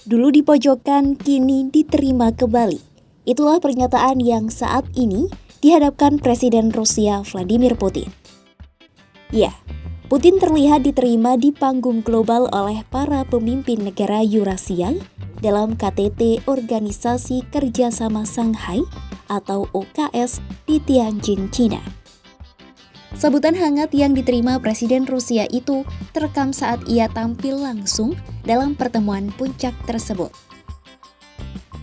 Dulu di pojokan, kini diterima kembali. Itulah pernyataan yang saat ini dihadapkan Presiden Rusia Vladimir Putin. Ya, Putin terlihat diterima di panggung global oleh para pemimpin negara Eurasia dalam KTT Organisasi Kerjasama Shanghai atau OKS di Tianjin, China. Sambutan hangat yang diterima Presiden Rusia itu terekam saat ia tampil langsung dalam pertemuan puncak tersebut.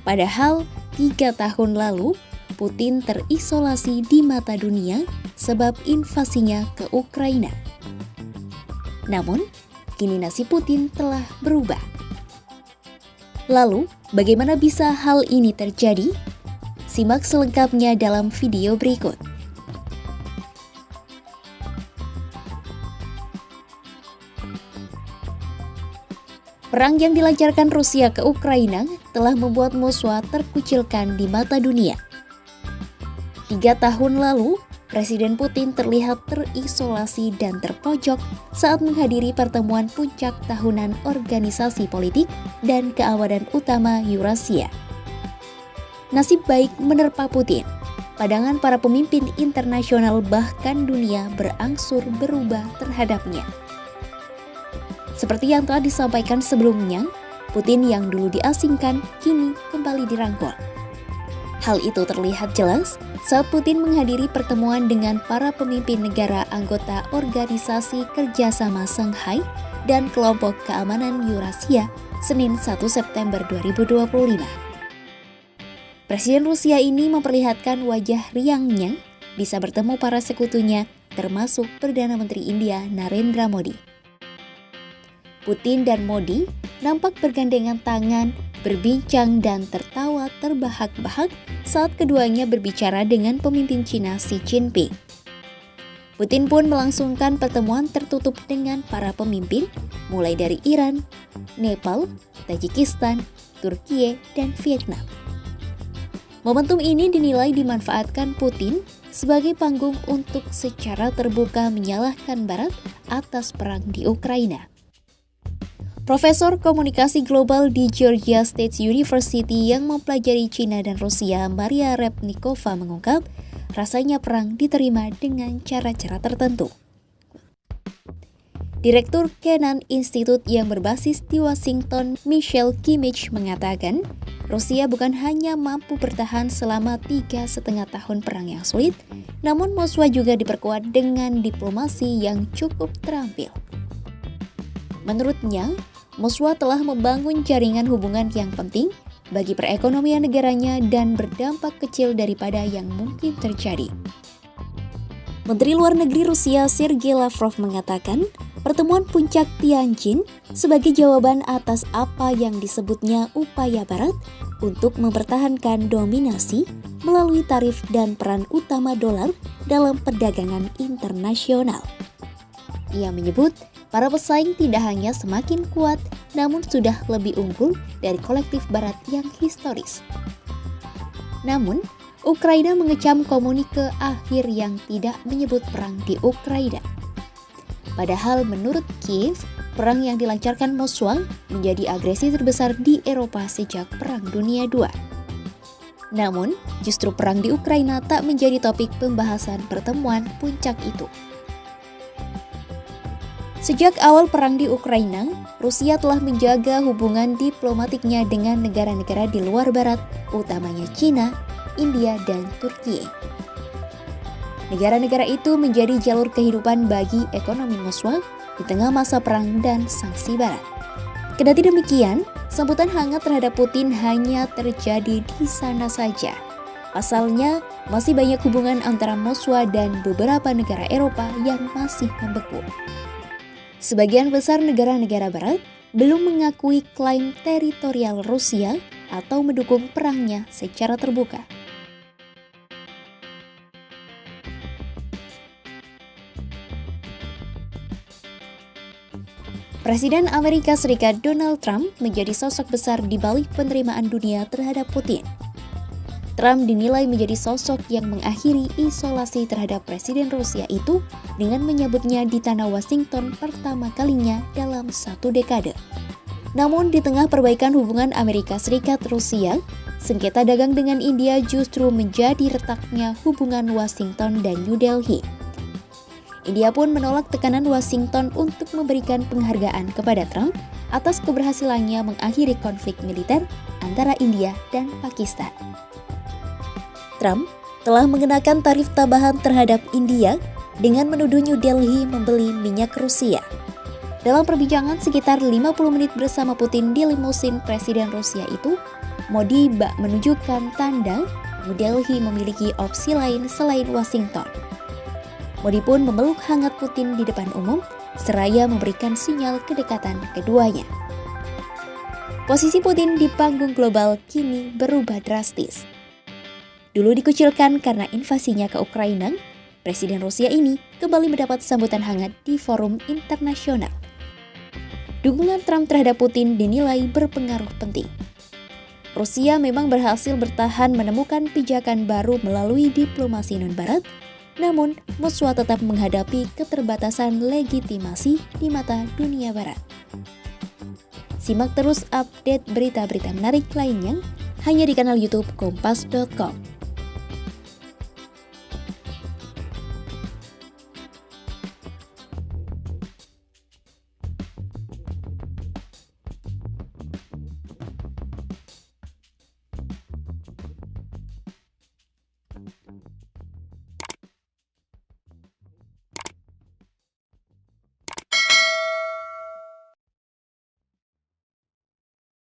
Padahal 3 tahun lalu, Putin terisolasi di mata dunia sebab invasinya ke Ukraina. Namun, kini nasib Putin telah berubah. Lalu, bagaimana bisa hal ini terjadi? Simak selengkapnya dalam video berikut. Perang yang dilancarkan Rusia ke Ukraina telah membuat Moskwa terkucilkan di mata dunia. 3 tahun lalu, Presiden Putin terlihat terisolasi dan terpojok saat menghadiri pertemuan puncak tahunan Organisasi Politik dan Keamanan Utama Eurasia. Nasib baik menerpa Putin. Pandangan para pemimpin internasional bahkan dunia berangsur berubah terhadapnya. Seperti yang telah disampaikan sebelumnya, Putin yang dulu diasingkan kini kembali dirangkul. Hal itu terlihat jelas saat Putin menghadiri pertemuan dengan para pemimpin negara anggota Organisasi Kerjasama Shanghai dan Kelompok Keamanan Eurasia Senin 1 September 2025. Presiden Rusia ini memperlihatkan wajah riangnya bisa bertemu para sekutunya termasuk Perdana Menteri India Narendra Modi. Putin dan Modi nampak bergandengan tangan, berbincang dan tertawa terbahak-bahak saat keduanya berbicara dengan pemimpin Cina Xi Jinping. Putin pun melangsungkan pertemuan tertutup dengan para pemimpin, mulai dari Iran, Nepal, Tajikistan, Turkiye, dan Vietnam. Momentum ini dinilai dimanfaatkan Putin sebagai panggung untuk secara terbuka menyalahkan Barat atas perang di Ukraina. Profesor Komunikasi Global di Georgia State University yang mempelajari Cina dan Rusia, Maria Repnikova mengungkap, rasanya perang diterima dengan cara-cara tertentu. Direktur Kennan Institute yang berbasis di Washington, Michelle Kimmich mengatakan, Rusia bukan hanya mampu bertahan selama 3,5 tahun perang yang sulit, namun Moskwa juga diperkuat dengan diplomasi yang cukup terampil. Menurutnya, Moskwa telah membangun jaringan hubungan yang penting bagi perekonomian negaranya dan berdampak kecil daripada yang mungkin terjadi. Menteri Luar Negeri Rusia Sergei Lavrov mengatakan, pertemuan puncak Tianjin sebagai jawaban atas apa yang disebutnya upaya Barat untuk mempertahankan dominasi melalui tarif dan peran utama dolar dalam perdagangan internasional. Ia menyebut, para pesaing tidak hanya semakin kuat, namun sudah lebih unggul dari kolektif Barat yang historis. Namun, Ukraina mengecam komunike akhir yang tidak menyebut perang di Ukraina. Padahal menurut Kiev, perang yang dilancarkan Moskwa menjadi agresi terbesar di Eropa sejak Perang Dunia II. Namun, justru perang di Ukraina tak menjadi topik pembahasan pertemuan puncak itu. Sejak awal perang di Ukraina, Rusia telah menjaga hubungan diplomatiknya dengan negara-negara di luar Barat, utamanya China, India, dan Turkiye. Negara-negara itu menjadi jalur kehidupan bagi ekonomi Moskwa di tengah masa perang dan sanksi Barat. Kendati demikian, sambutan hangat terhadap Putin hanya terjadi di sana saja. Pasalnya, masih banyak hubungan antara Moskwa dan beberapa negara Eropa yang masih membeku. Sebagian besar negara-negara Barat belum mengakui klaim teritorial Rusia atau mendukung perangnya secara terbuka. Presiden Amerika Serikat Donald Trump menjadi sosok besar di balik penerimaan dunia terhadap Putin. Trump dinilai menjadi sosok yang mengakhiri isolasi terhadap Presiden Rusia itu dengan menyebutnya di tanah Washington pertama kalinya dalam 1 dekade. Namun di tengah perbaikan hubungan Amerika Serikat-Rusia, sengketa dagang dengan India justru menjadi retaknya hubungan Washington dan New Delhi. India pun menolak tekanan Washington untuk memberikan penghargaan kepada Trump atas keberhasilannya mengakhiri konflik militer antara India dan Pakistan. Trump telah mengenakan tarif tambahan terhadap India dengan menuduh New Delhi membeli minyak Rusia. Dalam perbincangan sekitar 50 menit bersama Putin di limusin Presiden Rusia itu, Modi menunjukkan tanda New Delhi memiliki opsi lain selain Washington. Modi pun memeluk hangat Putin di depan umum, seraya memberikan sinyal kedekatan keduanya. Posisi Putin di panggung global kini berubah drastis. Dulu dikucilkan karena invasinya ke Ukraina, Presiden Rusia ini kembali mendapat sambutan hangat di forum internasional. Dukungan Trump terhadap Putin dinilai berpengaruh penting. Rusia memang berhasil bertahan menemukan pijakan baru melalui diplomasi non-barat, namun Moskwa tetap menghadapi keterbatasan legitimasi di mata dunia barat. Simak terus update berita-berita menarik lainnya hanya di kanal YouTube Kompas.com.